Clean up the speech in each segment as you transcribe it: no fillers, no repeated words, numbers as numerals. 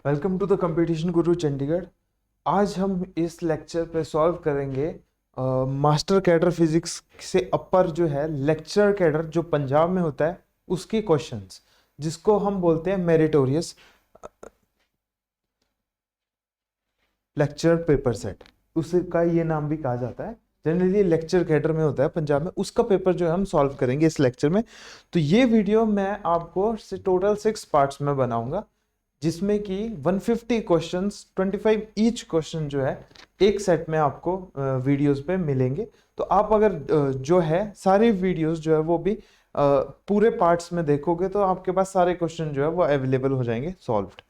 Welcome to the competition गुरु चंडीगढ़। आज हम इस लेक्चर पे सॉल्व करेंगे मास्टर कैडर फिजिक्स से अपर जो है लेक्चर कैडर जो पंजाब में होता है उसके क्वेश्चंस, जिसको हम बोलते हैं मेरिटोरियस लेक्चर पेपर सेट। उसका ये नाम भी कहा जाता है। जनरली लेक्चर कैडर में होता है पंजाब में, उसका पेपर जो है हम सॉल्व करेंगे इस लेक्चर में। तो ये वीडियो मैं आपको टोटल 6 पार्ट्स में बनाऊंगा, जिसमें कि 150 क्वेश्चंस, 25 ईच क्वेश्चन जो है एक सेट में आपको वीडियोस पे मिलेंगे। तो आप अगर जो है सारी वीडियोस जो है वो भी पूरे पार्ट्स में देखोगे तो आपके पास सारे क्वेश्चन जो है वो अवेलेबल हो जाएंगे सॉल्व्ड।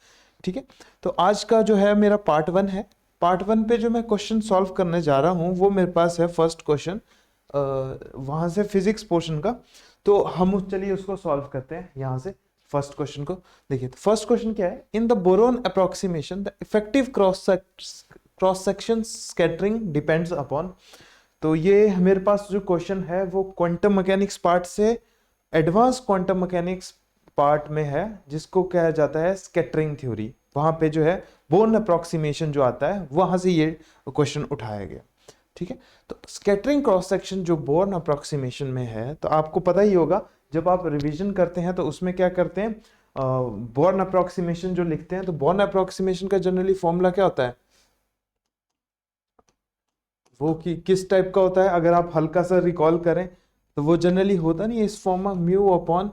ठीक है, तो आज का जो है मेरा पार्ट 1 है। पार्ट 1 पे जो मैं क्वेश्चन सॉल्व करने जा रहा हूँ वो मेरे पास है फर्स्ट क्वेश्चन, वहां से फिजिक्स पोर्शन का। तो हम चलिए उसको सॉल्व करते हैं यहाँ से। फर्स्ट क्वेश्चन को देखिए। तो फर्स्ट क्वेश्चन क्या है, in the boron approximation the effective cross section scattering depends upon. तो ये मेरे पास जो क्वेश्चन है वो क्वांटम मैकेनिक्स पार्ट से एडवांस क्वांटम मैकेनिक्स पार्ट में है, जिसको कहा जाता है स्कैटरिंग थ्योरी। वहां पे जो है बोर्न अप्रोक्सीमेशन जो आता है वहां से ये क्वेश्चन उठाया गया। ठीक है, तो स्कैटरिंग क्रॉस सेक्शन जो बोर्न अप्रोक्सीमेशन में है, तो आपको पता ही होगा जब आप रिवीजन करते हैं तो उसमें क्या करते हैं, बोर्न अप्रोक्सीमेशन जो लिखते हैं तो बोर्न अप्रोक्सीमेशन का जनरली फॉर्मूला क्या होता है, वो कि किस टाइप का होता है। अगर आप हल्का सा रिकॉल करें तो वो जनरली होता नहीं है इस फॉर्म में, mu upon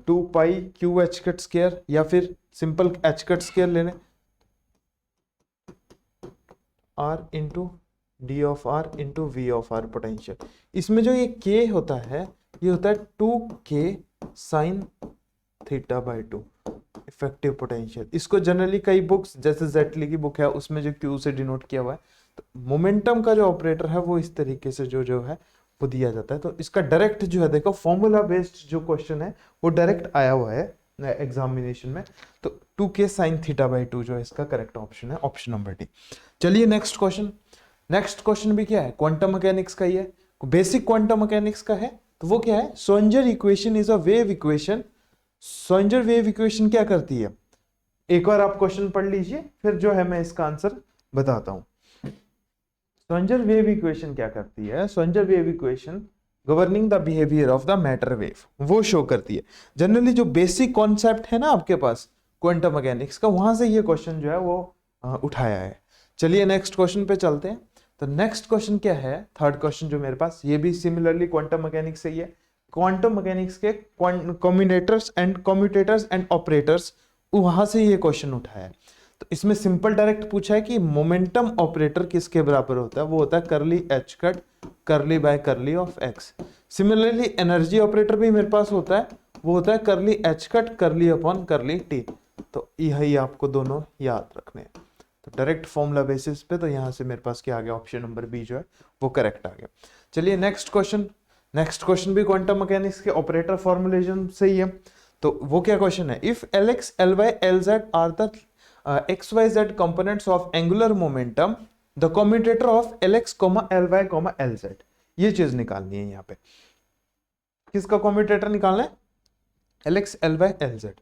2 pi Q H cut square, या फिर सिंपल एच कट स्क्वायर ले लें, R into D of R into V of R potential. इसमें जो ये के होता है ये होता है 2k sine theta by 2 effective potential. इसको जनरली कई बुक्स जैसे जेटली की बुक है उसमें जो क्यू से डिनोट किया हुआ है। तो मोमेंटम का जो ऑपरेटर है वो इस तरीके से जो है वो दिया जाता है। तो इसका डायरेक्ट जो है देखो फॉर्मूला बेस्ड जो क्वेश्चन है वो डायरेक्ट आया हुआ है एग्जामिनेशन में। तो 2k साइन थीटा बाई 2 जो है इसका करेक्ट ऑप्शन है, ऑप्शन नंबर डी। चलिए नेक्स्ट क्वेश्चन। नेक्स्ट क्वेश्चन भी क्या है, क्वांटम मैकेनिक्स का ही है, बेसिक क्वांटम मैकेनिक्स का है। तो वो क्या है, Schrodinger equation is a wave equation. Schrodinger wave equation क्या करती है, एक बार आप क्वेश्चन पढ़ लीजिए फिर जो है मैं इसका आंसर बताता हूं। श्रोडिंगर वेव इक्वेशन क्या करती है, Schrodinger wave equation governing the behaviour of the matter wave वो शो करती है। जनरली जो बेसिक कॉन्सेप्ट है ना आपके पास क्वांटम मैकेनिक्स का, वहां से ये क्वेश्चन जो है वो उठाया है। चलिए नेक्स्ट क्वेश्चन पे चलते हैं। तो नेक्स्ट क्वेश्चन क्या है, थर्ड क्वेश्चन जो मेरे पास, ये भी सिमिलरली क्वांटम मैकेनिक्स से ही है। क्वांटम मैकेनिक्स के कम्यूटेटर्स एंड ऑपरेटर्स, वहां से ये क्वेश्चन उठाया है। तो इसमें सिंपल डायरेक्ट पूछा है कि मोमेंटम ऑपरेटर किसके बराबर होता है, वो होता है करली एच कट करली बाय करली of x. Similarly energy operator भी मेरे पास होता है, वो होता है करली एच कट करली अपॉन करली टी। तो यही आपको दोनों याद रखने हैं। तो डायरेक्ट फॉर्मूला बेसिस पे, तो यहां से मेरे पास क्या आ गया, ऑप्शन नंबर बी जो है वो करेक्ट आ गया। चलिए नेक्स्ट क्वेश्चन। नेक्स्ट क्वेश्चन भी क्वांटम मैकेनिक्स के ऑपरेटर फॉर्मुलेशन से ही है। तो वो क्या क्वेश्चन है, if L X L Y L Z are the X Y Z components of angular momentum, the commutator of L X comma L Y comma L Z. ये चीज निकालनी है। यहाँ पे किसका कम्यूटेटर निकालना है, L X L Y L Z.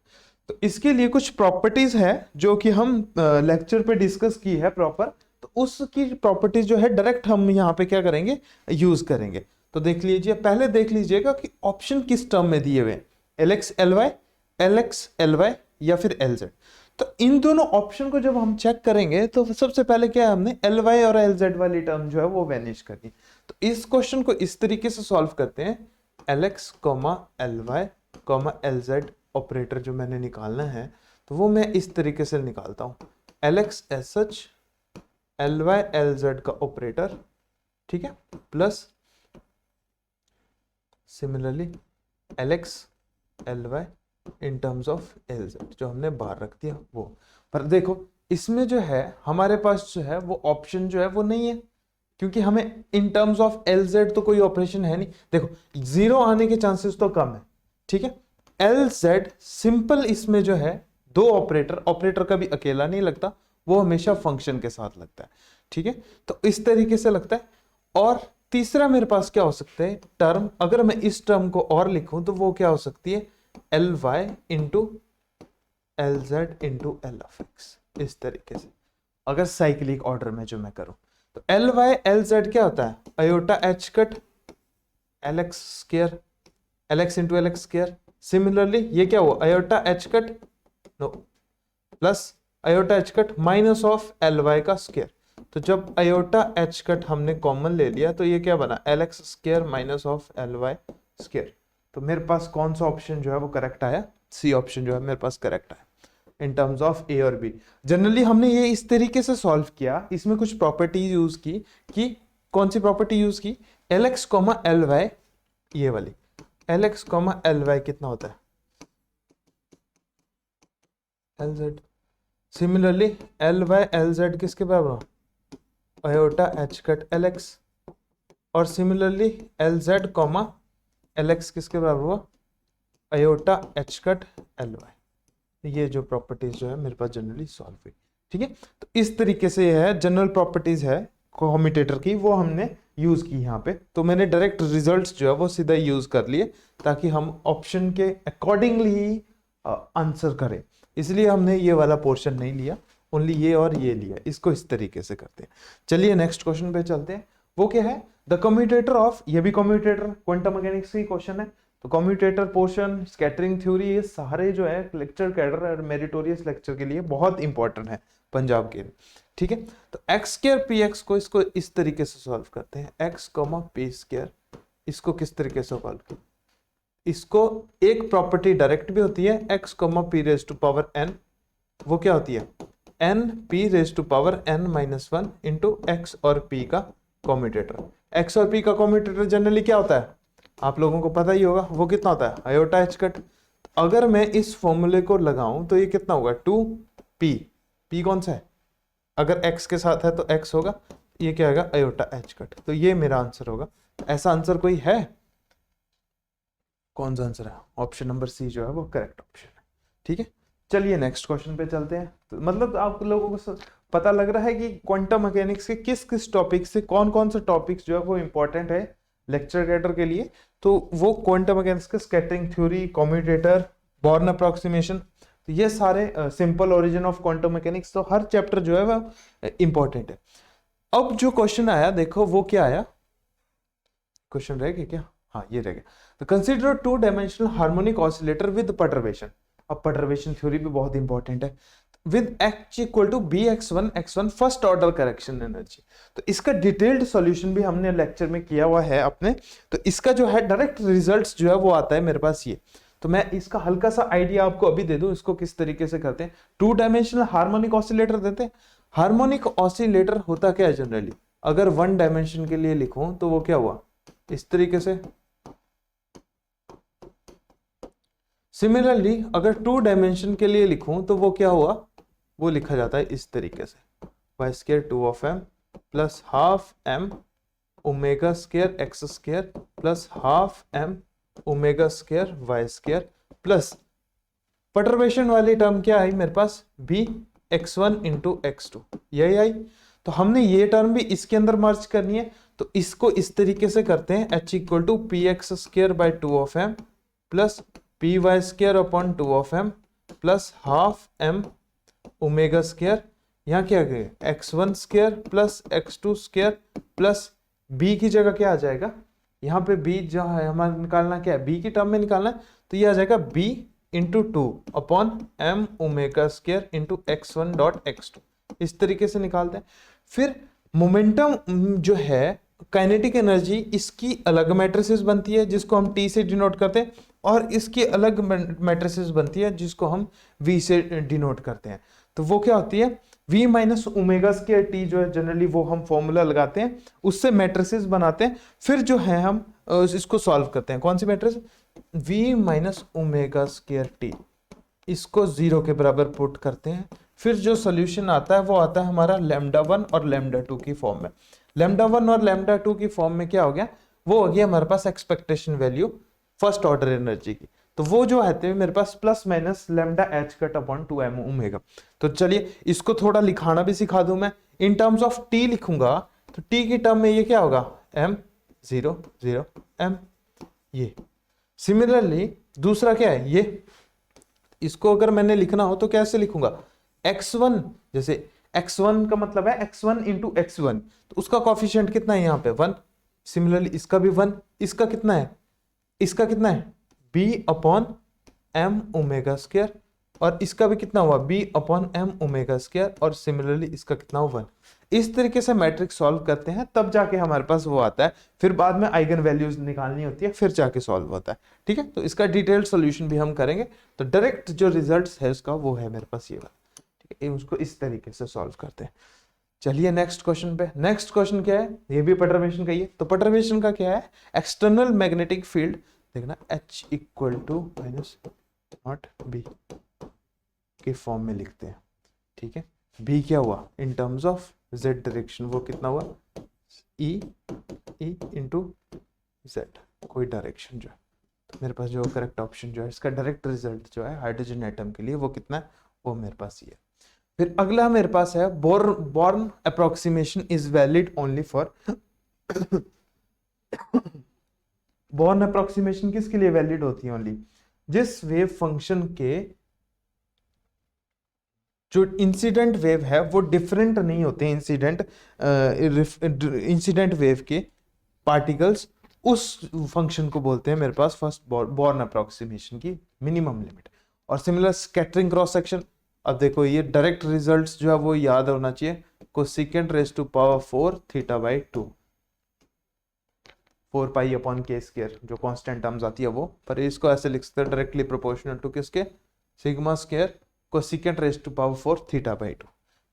तो इसके लिए कुछ प्रॉपर्टीज है जो कि हम लेक्चर पे डिस्कस की है प्रॉपर। तो उसकी प्रॉपर्टीज जो है डायरेक्ट हम यहाँ पे क्या करेंगे, यूज करेंगे। तो देख लीजिए, पहले देख लीजिएगा कि ऑप्शन किस टर्म में दिए हुए, एल एक्स एल वाई या फिर एल जेड। तो इन दोनों ऑप्शन को जब हम चेक करेंगे तो सबसे पहले क्या है, हमने एल वाई और एल जेड वाली टर्म जो है वो वैनिश करनी। तो इस क्वेश्चन को इस तरीके से सॉल्व करते हैं, L X comma L Y comma L Z operator जो मैंने निकालना है तो वो मैं इस तरीके से निकालता हूं, L X as such L Y L Z का ऑपरेटर, ठीक है, plus similarly L X L Y in terms of L Z जो हमने बाहर रख दिया वो। पर देखो इसमें जो है हमारे पास जो है वो ऑप्शन जो है वो नहीं है, क्योंकि हमें इन टर्म्स ऑफ एल जेड तो कोई ऑपरेशन है नहीं। देखो जीरो आने के चांसेस तो कम है, ठीक है। एल जेड सिंपल, इसमें जो है दो ऑपरेटर का भी अकेला नहीं लगता, वो हमेशा फंक्शन के साथ लगता है, ठीक है। तो इस तरीके से लगता है। और तीसरा मेरे पास क्या हो सकता है टर्म, अगर मैं इस टर्म को और लिखूं तो वो क्या हो सकती है, L Y into LZ into L of X, इस तरीके से अगर साइक्लिक ऑर्डर में जो मैं करूं तो LY LZ क्या होता है, iota H cut LX square, LX into LX square. Similarly ये क्या हुआ, iota H cut no plus iota H cut minus of LY का स्क्वायर। तो जब अयोटा एच कट हमने कॉमन ले लिया तो ये क्या बना, LX square minus of LY square. तो मेरे पास कौन सा ऑप्शन जो है वो करेक्ट आया, सी ऑप्शन जो है मेरे पास करेक्ट आया इन टर्म्स ऑफ ए और बी। जनरली हमने ये इस तरीके से सॉल्व किया, इसमें कुछ प्रॉपर्टीज यूज की कि कौन सी प्रॉपर्टी यूज की, LX कॉमा LY, ये वाली LX कॉमा LY कितना होता है LZ। सिमिलरली LY LZ किसके बराबर हो, अयोटा एच कट LX। और सिमिलरली LZ कॉमा LX किसके बराबर हुआ, अयोटा एच कट LY। ये जो प्रॉपर्टीज जो है मेरे पास जनरली सॉल्व हुई, ठीक है। तो इस तरीके से ये है जनरल प्रॉपर्टीज है कम्यूटेटर की, वो हमने यूज की यहाँ पे। तो मैंने डायरेक्ट रिजल्ट्स जो है वो सीधा यूज कर लिए ताकि हम ऑप्शन के अकॉर्डिंगली ही आंसर करें, इसलिए हमने ये वाला पोर्शन नहीं लिया, ओनली ये और ये लिया। इसको इस तरीके से करते हैं। चलिए नेक्स्ट क्वेश्चन पे चलते हैं। वो क्या है, द कम्यूटेटर ऑफ, ये भी कम्यूटेटर क्वांटम मैकेनिक्स की क्वेश्चन है। तो कम्यूटेटर पोर्शन, स्कैटरिंग थ्योरी, ये सारे जो है लेक्चर कैडर और मेरिटोरियस लेक्चर के लिए बहुत इंपॉर्टेंट है पंजाब के, ठीक है। तो एक्स स्क्वायर पी एक्स को, इसको इस तरीके से सॉल्व करते हैं, एक्स कॉमा पी स्क्वायर, इसको किस तरीके से सॉल्व करते हैं। इसको एक प्रॉपर्टी डायरेक्ट भी होती है, X comma P raise to power N, वो क्या होती है N P raise to power N minus one into X और पी का कम्यूटेटर। एक्स और पी का कम्यूटेटर जनरली क्या होता है, आप लोगों को पता ही होगा, वो कितना होता है अयोटा एच कट। अगर मैं इस फॉर्मूले को लगाऊं तो ये कितना होगा 2p, p कौन सा है, अगर x के साथ है तो x होगा, ये क्या होगा अयोटा एच कट। तो ये मेरा आंसर होगा। ऐसा आंसर कोई है, कौन सा आंसर है, ऑप्शन नंबर सी जो है वो करेक्ट ऑप्शन है, ठीक है। चलिए नेक्स्ट क्वेश्चन पे चलते हैं। तो मतलब आप लोगों को पता लग रहा है कि क्वांटम मैकेनिक्स के किस किस टॉपिक से कौन कौन से टॉपिक्स जो है वो इंपॉर्टेंट है लेक्चर कैडर के लिए। तो वो क्वांटम मैकेनिक्स के scattering theory, commutator, born approximation, तो ये सारे simple origin of quantum mechanics, तो हर चैप्टर जो है वो इंपॉर्टेंट है। अब जो क्वेश्चन आया देखो वो क्या आया, क्वेश्चन रह गया क्या, हाँ ये रह गया। तो consider two dimensional harmonic oscillator with perturbation. अब पर्टर्बेशन थ्योरी भी बहुत इंपॉर्टेंट है। With h equal to bx1 first order correction energy. तो इसका डिटेल्ड सॉल्यूशन भी हमने लेक्चर में किया हुआ है अपने। तो इसका जो है डायरेक्ट रिजल्ट्स जो है वो आता है मेरे पास ये। तो मैं इसका हल्का सा आइडिया आपको अभी दे दूं, इसको किस तरीके से करते हैं। टू डायमेंशनल हार्मोनिक ऑसिलेटर देते हैं। हार्मोनिक ऑसिलेटर होता क्या है जनरली, अगर वन डायमेंशन के लिए लिखूं तो वो क्या हुआ इस तरीके से। सिमिलरली अगर टू डायमेंशन के लिए लिखूं तो वो क्या हुआ, वो लिखा जाता है इस तरीके से, Y square 2 of M plus half M omega square X square plus half M omega square Y square plus perturbation वाली टर्म क्या आई मेरे पास बी x1 इंटू x2, यही आई। तो हमने ये टर्म भी इसके अंदर मर्ज करनी है। तो इसको इस तरीके से करते हैं, h equal to P X square by 2 of M plus P Y square upon 2 of M plus half M omega square, यहाँ क्या करेंगे x1 square plus x2 square plus b की जगह क्या आ जाएगा, यहाँ पे b जो है हमारा निकालना क्या है, b की टर्म में निकालना है। तो ये आ जाएगा b into 2 upon m omega square into x1 dot x2, इस तरीके से निकालते हैं। फिर मोमेंटम जो है काइनेटिक एनर्जी, इसकी अलग मैट्रिसेस बनती है जिसको हम T से डिनोट करते हैं, और इसकी अलग मैट्रिसेस बनती है जिसको हम V से डिनोट करते हैं। तो वो क्या होती है V minus omega square T जो है जनरली वो हम फॉर्मूला लगाते हैं, उससे मैट्रिसेस बनाते हैं। फिर जो है हम इसको सॉल्व करते हैं, कौन सी matrix V minus omega square T, इसको 0 के बराबर पुट करते हैं। फिर जो सोल्यूशन आता है वो आता है हमारा λ1 और λ2 की फॉर्म में। λ1 और λ2 की फॉर्म में क्या हो गया, वो हो गया हमारे पास expectation value first order energy की। तो वो जो आते हैं मेरे पास plus minus lambda H cut upon 2m omega. तो चलिए इसको थोड़ा लिखाना भी सिखा दूं मैं। इन टर्म्स ऑफ t लिखूंगा तो t की टर्म में ये क्या होगा m 0 0 m। ये सिमिलरली दूसरा क्या है, ये इसको अगर मैंने लिखना हो तो कैसे लिखूंगा, x1, जैसे x1 का मतलब है x1 इंटू x1, तो उसका कॉफिशिएंट कितना है यहाँ पे 1। सिमिलरली इसका भी 1, इसका कितना है, इसका कितना है b upon m omega square, और इसका भी कितना हुआ b upon m omega square, और सिमिलरली इसका कितना हुआ 1। इस तरीके से मैट्रिक्स सॉल्व करते हैं, तब जाके हमारे पास वो आता है, फिर बाद में आइगन वैल्यूज निकालनी होती है, फिर जाके सॉल्व होता है। ठीक है, तो इसका डिटेल्ड सॉल्यूशन भी हम करेंगे। तो डायरेक्ट जो रिजल्ट है उसका वो है मेरे पास ये वाला। ठीक है, उसको इस तरीके से सॉल्व करते हैं। चलिए नेक्स्ट क्वेश्चन पे। नेक्स्ट क्वेश्चन क्या है, ये भी परटर्बेशन का ही है। तो परटर्बेशन का क्या है, एक्सटर्नल मैग्नेटिक फील्ड देखना H equal to minus naught B के फॉर्म में लिखते हैं। ठीक है, बी क्या हुआ in terms of Z direction, वो कितना हुआ ई इंटू जेड, कोई डायरेक्शन जो है। तो मेरे पास जो करेक्ट ऑप्शन जो है, इसका डायरेक्ट रिजल्ट जो है हाइड्रोजन एटम के लिए वो कितना है, वो मेरे पास ये है। फिर अगला मेरे पास है Born approximation is valid only for Born approximation किसके लिए वैलिड होती है, ओनली जिस वेव फंक्शन के जो इंसिडेंट वेव है वो डिफरेंट नहीं होते, इंसिडेंट वेव के पार्टिकल्स, उस फंक्शन को बोलते हैं मेरे पास फर्स्ट बोर्न अप्रोक्सीमेशन की मिनिमम लिमिट। और सिमिलर स्कैटरिंग क्रॉस सेक्शन, अब देखो ये डायरेक्ट रिजल्ट्स जो है वो याद होना चाहिए, cosecant raise to power 4 theta by 2, 4 pi upon k square जो कांस्टेंट टर्म्स आती है वो, पर इसको ऐसे लिख सकते हैं डायरेक्टली प्रोपोर्शनल टू किसके, sigma square cosecant raise to power 4 theta by 2।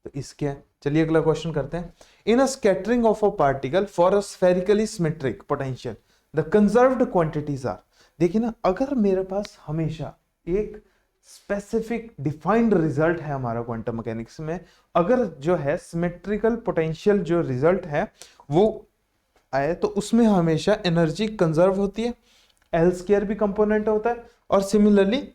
तो इसके है। चलिए अगला क्वेश्चन करते हैं। In a scattering of a particle for a spherically symmetric potential the conserved quantities are. देखिए ना, अगर मेरे पास हमेशा एक स्पेसिफिक डिफाइंड रिजल्ट है हमारा क्वांटम मैकेनिक्स में, अगर जो है सिमेट्रिकल पोटेंशियल जो रिजल्ट है वो आए, तो उसमें हमेशा एनर्जी कंजर्व होती है, एल स्क्वायर भी कंपोनेंट होता है, और सिमिलरली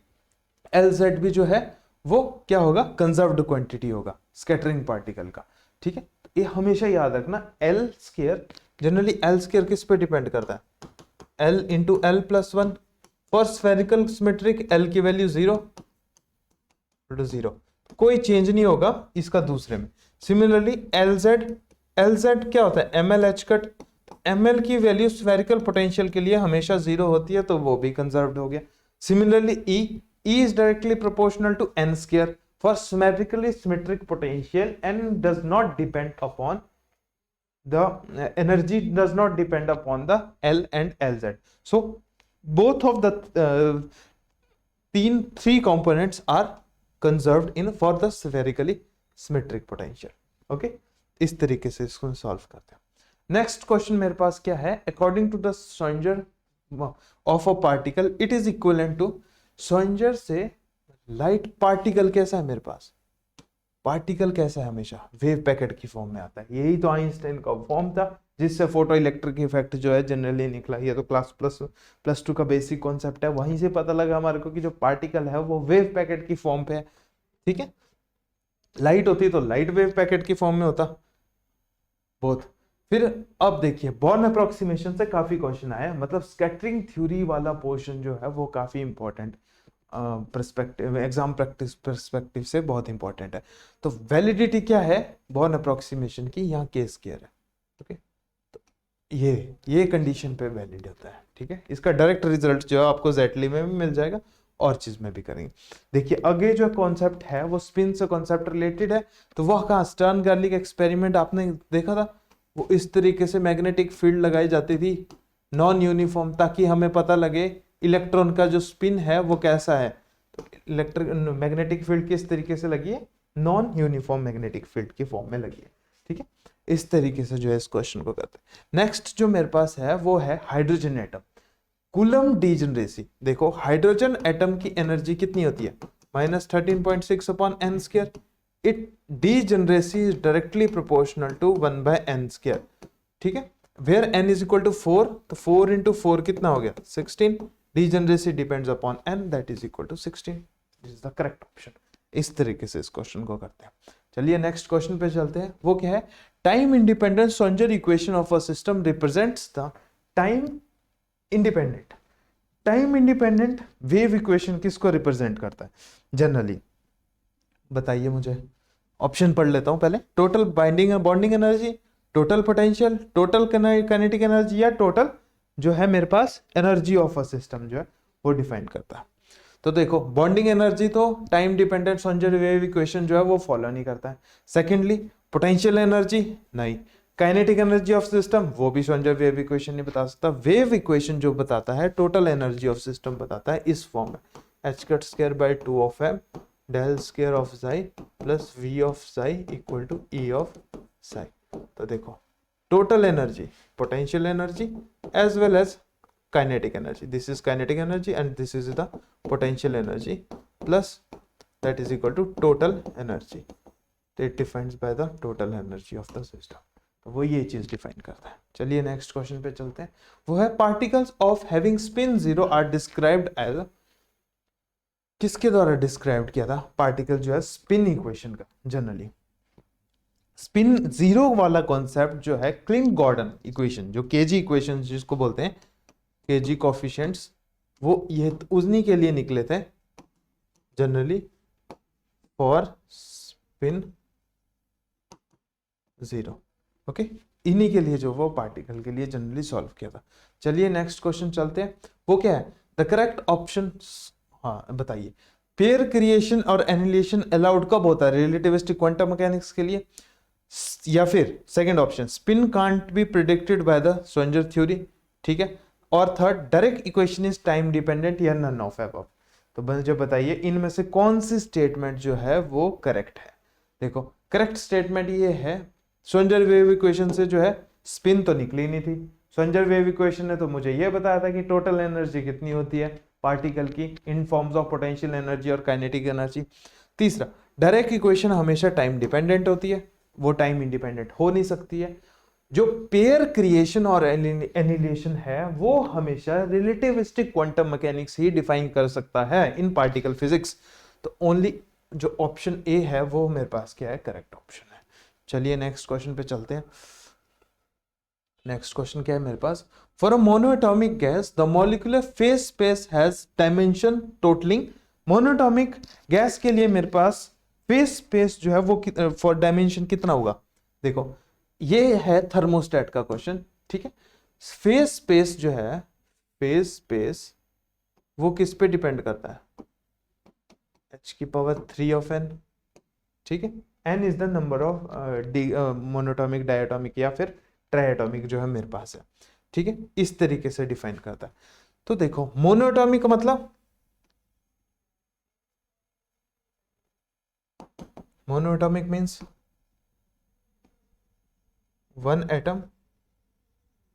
एल जेड भी जो है वो क्या होगा, कंजर्व्ड क्वांटिटी होगा स्कैटरिंग पार्टिकल का। ठीक है, तो ये हमेशा याद रखना, L square generally L square किस पे डिपेंड करता है, L into L plus 1। For spherical symmetric L की वैल्यू 0, कोई चेंज नहीं होगा इसका दूसरे में। सिमिलरली एल जेड क्या होता है, M L H cut, M L की वैल्यू स्फेरिकल पोटेंशियल के लिए हमेशा 0 होती है, तो वो भी कंजर्व्ड हो गया। Similarly E is directly proportional to n square for symmetrically symmetric potential and does not depend upon the energy does not depend upon the L and LZ. So both of the three components are conserved in for the spherically symmetric potential. Okay, इस तरीके से इसको solve करते हैं। Next question मेरे पास क्या है, according to the Schrodinger of a particle it is equivalent to, Schrodinger से लाइट पार्टिकल कैसा है मेरे पास, पार्टिकल कैसा है हमेशा वेव पैकेट की फॉर्म में आता है। यही तो आइंस्टाइन का फॉर्म था जिससे फोटो इलेक्ट्रिक इफेक्ट जो है जनरली निकला। ये तो क्लास प्लस 2 का बेसिक कॉन्सेप्ट है, वहीं से पता लगा हमारे को कि जो पार्टिकल है वो वेव पैकेट की फॉर्म पे है। ठीक है, लाइट होती तो लाइट वेव पैकेट की फॉर्म में होता बहुत। फिर अब देखिए बॉर्न अप्रोक्सीमेशन से काफी क्वेश्चन आया, मतलब स्कैटरिंग थ्योरी वाला पोर्शन जो है वो काफी important perspective, exam practice perspective से बहुत इंपॉर्टेंट है। तो वैलिडिटी क्या है बॉर्न अप्रोक्सीमेशन की, यहाँ के स्क्वायर है। ओके, तो ये कंडीशन पे वैलिड होता है। ठीक है, इसका डायरेक्ट रिजल्ट जो है आपको जेटली में भी मिल जाएगा और चीज में भी करेंगे। देखिए आगे जो कॉन्सेप्ट है वो स्पिन से कॉन्सेप्ट रिलेटेड है। तो वह कहाँ, स्टर्न गार्लिक एक्सपेरिमेंट आपने देखा था, वो इस तरीके से मैग्नेटिक फील्ड लगाई जाती थी नॉन यूनिफॉर्म, ताकि हमें पता लगे इलेक्ट्रॉन का जो स्पिन है वो कैसा है। तो इलेक्ट्रिक मैग्नेटिक फील्ड किस तरीके से लगी है, नॉन यूनिफॉर्म मैग्नेटिक फील्ड की फॉर्म में लगी है। ठीक है, इस तरीके से जो है इस क्वेश्चन को करते हैं। नेक्स्ट जो मेरे पास है वो है हाइड्रोजन एटम, कूलम डीजनरेसी। देखो हाइड्रोजन एटम की एनर्जी कितनी होती है, -13.6 upon n square. It degeneracy is directly proportional to 1/n square. ठीक है, where n is equal to 4, तो 4 इंटू 4 कितना हो गया 16। Degeneracy depends upon n, that is equal to 16। This is the correct option. इस तरीके से इस क्वेश्चन को करते हैं। चलिए नेक्स्ट क्वेश्चन पे चलते हैं। वो क्या है, time independent Schrodinger equation of a system represents the time independent time independent wave equation किसको रिप्रेजेंट करता है जनरली, बताइए मुझे। ऑप्शन पढ़ लेता हूं पहले। टोटल बाइंडिंग और bonding energy, total potential, total kinetic energy, या टोटल जो है मेरे पास एनर्जी ऑफ अ सिस्टम जो है वो डिफाइन करता है। तो देखो बॉन्डिंग एनर्जी तो time dependent Schrodinger wave equation जो है वो फॉलो नहीं करता है। सेकेंडली पोटेंशियल एनर्जी नहीं, काइनेटिक एनर्जी ऑफ सिस्टम वो भी श्रोडिंगर वेव इक्वेशन नहीं बता सकता। वेव इक्वेशन जो बताता है टोटल एनर्जी ऑफ सिस्टम बताता है इस फॉर्म में, h cut square by 2 of m del square of psi plus v of psi equal to e of psi. तो देखो total energy, potential energy as well as kinetic energy, this is kinetic energy and this is the potential energy plus that is equal to total energy, it defines by the total energy of the system। तो वो ये चीज define करता है। चलिए next question पे चलते हैं। वो है particles of having spin zero are described as, किसके द्वारा डिस्क्राइब किया था पार्टिकल जो है स्पिन इक्वेशन का। जनरली स्पिन जीरो वाला कॉन्सेप्ट जो है क्लिंग गॉर्डन इक्वेशन, जो केजी इक्वेशन जिसको बोलते हैं केजी कोफिशिएंट्स, वो ये उन्हीं के लिए निकले थे generally for spin zero. Okay, इन्हीं के लिए जो वो पार्टिकल के लिए जनरली सॉल्व किया था। चलिए नेक्स्ट क्वेश्चन चलते हैं। वो क्या है द करेक्ट ऑप्शन, हाँ बताइए। पेयर क्रिएशन और एनिहिलेशन अलाउड कब होता है रिलेटिविस्टिक क्वांटम मैकेनिक्स के लिए, या फिर second option spin can't be predicted by the Schrodinger theory, ठीक है, और third direct equation is time dependent या नन ऑफ अबव। तो मुझे बताइए इनमें से कौन सी स्टेटमेंट जो है वो करेक्ट है। देखो करेक्ट स्टेटमेंट ये है श्रोडिंगर वेव इक्वेशन से जो है स्पिन तो निकली नहीं थी। श्रोडिंगर वेव इक्वेशन ने तो मुझे ये बताया था कि टोटल एनर्जी कितनी होती है पार्टिकल की इन फॉर्म्स ऑफ पोटेंशियल एनर्जी और काइनेटिक एनर्जी। तीसरा डायरेक्ट इक्वेशन हमेशा टाइम डिपेंडेंट होती है, वो टाइम इंडिपेंडेंट हो नहीं सकती है। जो पेयर क्रिएशन और एनिहिलेशन है वो हमेशा रिलेटिविस्टिक क्वांटम मैकेनिक्स ही डिफाइन कर सकता है इन पार्टिकल फिजिक्स। तो ओनली जो ऑप्शन ए है वो मेरे पास क्या है करेक्ट ऑप्शन है। चलिए नेक्स्ट क्वेश्चन पे चलते हैं। नेक्स्ट क्वेश्चन क्या है मेरे पास, for a monoatomic gas the molecular phase space has dimension totalling. Monoatomic gas के लिए मेरे पास फेज स्पेस जो है वो फॉर डायमेंशन कितना होगा। देखो ये है थर्मोस्टेट का क्वेश्चन, ठीक है। फेज स्पेस जो है फेज स्पेस वो किस पे डिपेंड करता है, h की पावर 3 ऑफ n, ठीक है। n is the number of monoatomic diatomic या फिर ट्राइएटॉमिक जो है मेरे पास है, ठीक है। इस तरीके से डिफाइन करता है। तो देखो मोनोटॉमिक मतलब monatomic means one atom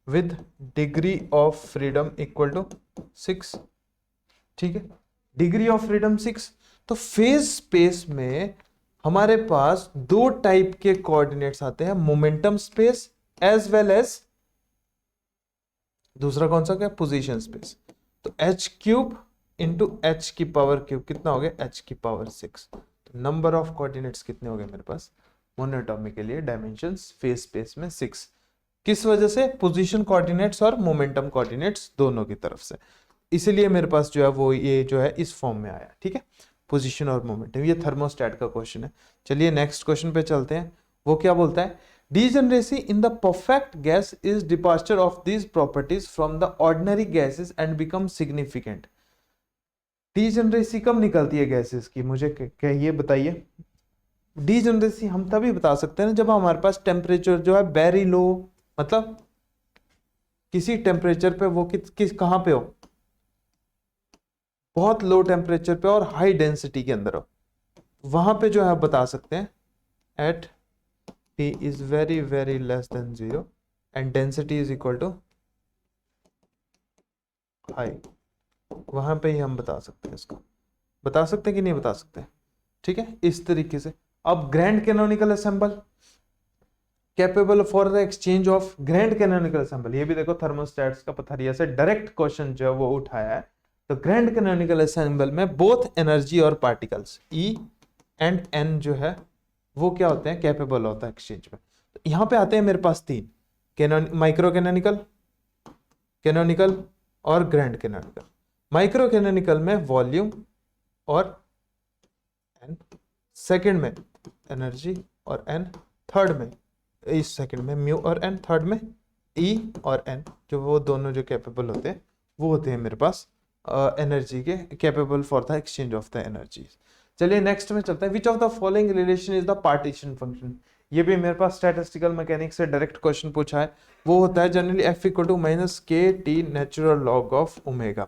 with degree of freedom equal to 6, ठीक है। Degree of freedom 6। तो फेज स्पेस में हमारे पास दो टाइप के कोऑर्डिनेट्स आते हैं, momentum space as well as दूसरा कौन सा क्या पोजीशन स्पेस। तो h क्यूब इंटू h की पावर क्यूब कितना हो गया h की पावर 6। तो नंबर ऑफ कोऑर्डिनेट्स कितने हो गए मेरे पास मोनोटॉमिक के लिए डायमेंशंस फेज स्पेस में 6। किस वजह से, पोजीशन कोऑर्डिनेट्स और मोमेंटम कोऑर्डिनेट्स दोनों की तरफ से, इसीलिए मेरे पास जो है वो ये जो है इस फॉर्म में आया, ठीक है, पोजीशन और मोमेंटम। ये थर्मोस्टेट का क्वेश्चन है। चलिए नेक्स्ट क्वेश्चन पे चलते हैं। वो क्या बोलता है, degeneracy in the perfect gas is departure of these properties from the ordinary gases and become significant. Degeneracy कब निकलती है गैसेस की, मुझे कहिए बताइए। डीजेनरेसी हम तभी बता सकते हैं जब हमारे पास टेम्परेचर जो है वेरी लो, मतलब किसी टेम्परेचर पे वो किस कहां पे हो, बहुत लो टेम्परेचर पे और हाई डेंसिटी के अंदर हो, वहां पे जो है बता सकते हैं eight T is very less than 0 and density is equal to high। वहां पे ही हम बता सकते हैं, इसको बता सकते हैं कि नहीं बता सकते, ठीक है, इस तरीके से। अब grand canonical assemble capable for the exchange of grand canonical assemble, ये भी देखो थर्मोस्टेट्स का पथरिया से डायरेक्ट क्वेश्चन जो है वो उठाया है। तो ग्रैंड कैनोनिकल असेंबल में बोथ एनर्जी और पार्टिकल्स E एंड N जो है वो क्या होते हैं कैपेबल होता है एक्सचेंज में। तो यहां पे आते हैं मेरे पास तीन, माइक्रो कैनोनिकल, कैनोनिकल और ग्रैंड कैनोनिकल। माइक्रोकैनोनिकल में वॉल्यूम और एन, सेकंड में एनर्जी और एन, थर्ड में इस सेकंड में म्यू और एन, थर्ड में ई और एन, जो वो दोनों जो कैपेबल होते हैं वो होते हैं मेरे पास एनर्जी के, capable for the exchange of the energy. चलिए नेक्स्ट में चलते हैं। Which of the following relation is the partition function. ये भी मेरे पास स्टैटिस्टिकल मैकेनिक्स से डायरेक्ट क्वेश्चन पूछा है। वो होता है generally F equal to minus K T natural log of omega.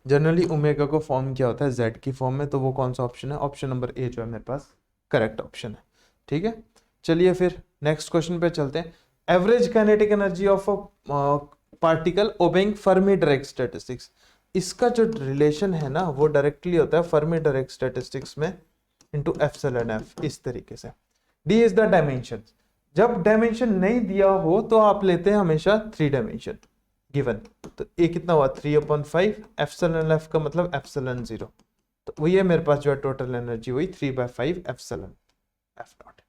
Generally omega को फॉर्म किया होता है जेड की फॉर्म में, तो वो कौन सा ऑप्शन है? ऑप्शन नंबर ए जो है मेरे पास करेक्ट ऑप्शन है। ठीक है, चलिए फिर नेक्स्ट क्वेश्चन पे चलते हैं। Average kinetic energy of a particle obeying Fermi direct statistics. इसका जो रिलेशन है ना वो डायरेक्टली होता है फर्मी डायरेक्ट स्टैटिस्टिक्स में इनटू एप्सिलॉन एफ, इस तरीके से। D is the dimension. जब डायमेंशन नहीं दिया हो तो आप लेते हैं हमेशा 3 डायमेंशन गिवन। तो ए कितना हुआ 3/5, एप्सिलॉन एफ का मतलब एप्सिलॉन 0, तो वही है मेरे पास जो है टोटल एनर्जी वही 3/5 epsilon F not,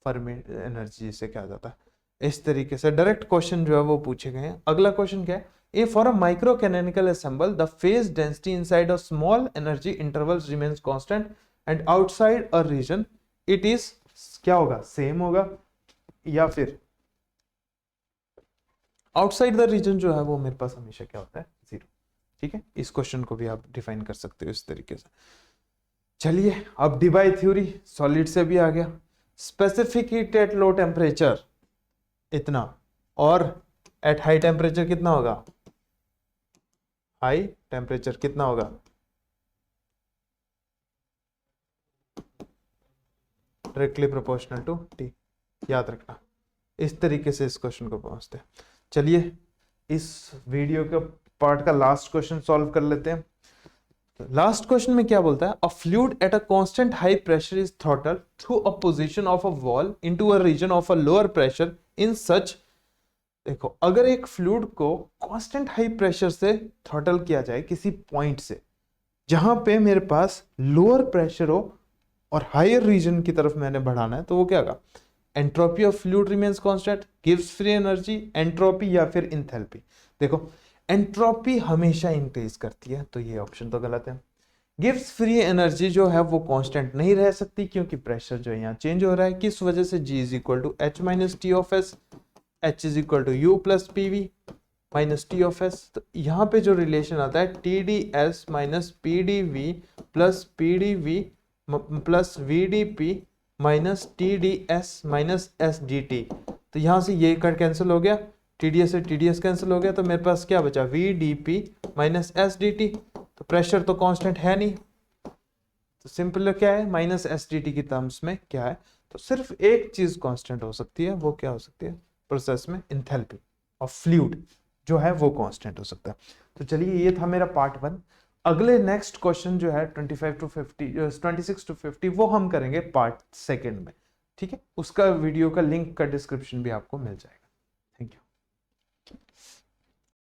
Fermi energy जिसे कहा जाता है। इस तरीके से डायरेक्ट क्वेश्चन जो है वो पूछे गए हैं। अगला क्वेश्चन क्या है? A for a micro canonical ensemble the phase density inside a small energy intervals remains constant and outside a region it is, क्या होगा? सेम होगा, या फिर आउटसाइड द रीजन जो है वो मेरे पास हमेशा क्या होता है? 0। ठीक है, इस क्वेश्चन को भी आप डिफाइन कर सकते हो इस तरीके से। चलिए अब डिबाई थ्योरी सॉलिड से भी आ गया। Specific heat at low temperature इतना, और एट हाई टेम्परेचर कितना होगा? हाई टेम्परेचर कितना होगा? डायरेक्टली प्रोपोर्शनल टू टी, याद रखना। इस तरीके से इस क्वेश्चन को पहुंचते हैं। चलिए इस वीडियो के पार्ट का लास्ट क्वेश्चन सॉल्व कर लेते हैं। लास्ट क्वेश्चन में क्या बोलता है? A fluid at a constant high pressure is throttled through a position of a wall into a region of a lower pressure in such. देखो, अगर एक फ्लूइड को कांस्टेंट हाई प्रेशर से थ्रॉटल किया जाए किसी पॉइंट से जहां पे मेरे पास लोअर प्रेशर हो और हायर रीजन की तरफ मैंने बढ़ाना है, तो वो क्या होगा? Entropy of fluid remains constant, gives free energy, entropy या फिर इंथैल्पी। देखो, एंट्रोपी हमेशा इंक्रीज करती है, तो ये ऑप्शन तो गलत है। गिव्स फ्री एनर्जी जो है वो कांस्टेंट नहीं रह सकती क्योंकि प्रेशर जो है यहाँ चेंज हो रहा है। किस वजह से? G is equal to H minus T of S, H is equal to U plus P V minus T of S. तो यहाँ पे जो रिलेशन आता है T D S minus P D V plus P D V plus V D P minus T D S minus S D T. तो यहाँ से ये कट कैंसिल हो गया, टी डी एस से टी डी एस कैंसिल हो गया, तो मेरे पास क्या बचा? V D P minus S D T. तो प्रेशर तो कांस्टेंट है नहीं, तो सिंपल क्या है? माइनस एस डी टी की टर्म्स में क्या है? तो सिर्फ एक चीज कांस्टेंट हो सकती है, वो क्या हो सकती है? प्रोसेस में एंथैल्पी ऑफ फ्लूइड जो है वो कांस्टेंट हो सकता है। तो चलिए ये था मेरा पार्ट 1। अगले नेक्स्ट क्वेश्चन जो है 25 टू 50, 26 टू 50 वो हम करेंगे पार्ट 2 में। ठीक है, उसका वीडियो का लिंक का डिस्क्रिप्शन भी आपको मिल जाएगा। Thank you.